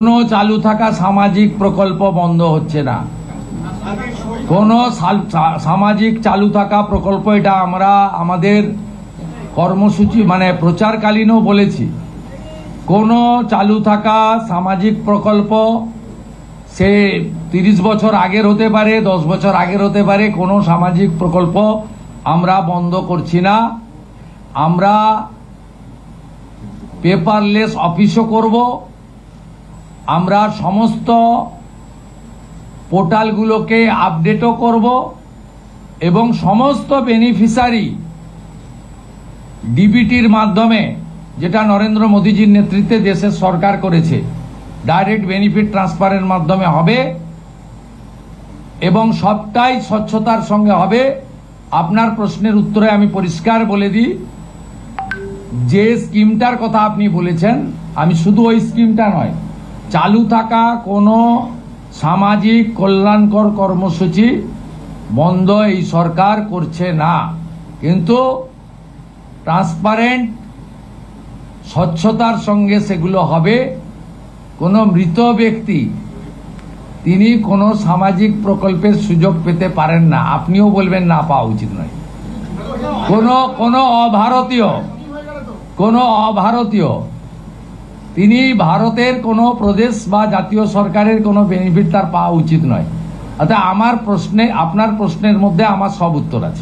কোনো চালু থাকা সামাজিক প্রকল্প বন্ধ হচ্ছে না। কোনো সামাজিক চালু থাকা প্রকল্প, এটা আমরা আমাদের কর্মসূচি মানে প্রচারকালীনও বলেছি, কোনো চালু থাকা সামাজিক প্রকল্প সে 30 বছর আগের হতে পারে, 10 বছর আগের হতে পারে, কোনো সামাজিক প্রকল্প আমরা বন্ধ করছি না। আমরা পেপারলেস অফিসও করব, আমরা সমস্ত পোর্টালগুলোকে আপডেটও করব এবং সমস্ত বেনিফিশিয়ারি ডিবিটির মাধ্যমে, যেটা নরেন্দ্র মোদীজির নেতৃত্বে দেশের সরকার করেছে, ডাইরেক্ট বেনিফিট ট্রান্সফারের মাধ্যমে হবে এবং সবটাই স্বচ্ছতার সঙ্গে হবে। আপনার প্রশ্নের উত্তরে আমি পরিষ্কার বলে দিই, যে স্কিমটার কথা আপনি বলেছেন, আমি শুধু ওই স্কিমটা নয়, চালু থাকা কোনো সামাজিক কল্যাণকর কর্মসূচি বন্ধ এই সরকার করছে না, কিন্তু ট্রান্সপারেন্ট স্বচ্ছতার সঙ্গে সেগুলো হবে। কোনো মৃত ব্যক্তি তিনি কোনো সামাজিক প্রকল্পের সুযোগ পেতে পারেন না, আপনিও বলবেন না পাওয়া উচিত নয়। কোনো অভারতীয় তিনি ভারতের কোনো প্রদেশ বা জাতীয় সরকারের কোনো বেনিফিট তার পাওয়া উচিত নয়। অর্থাৎ আমার প্রশ্নে, আপনার প্রশ্নের মধ্যে আমার সব উত্তর আছে।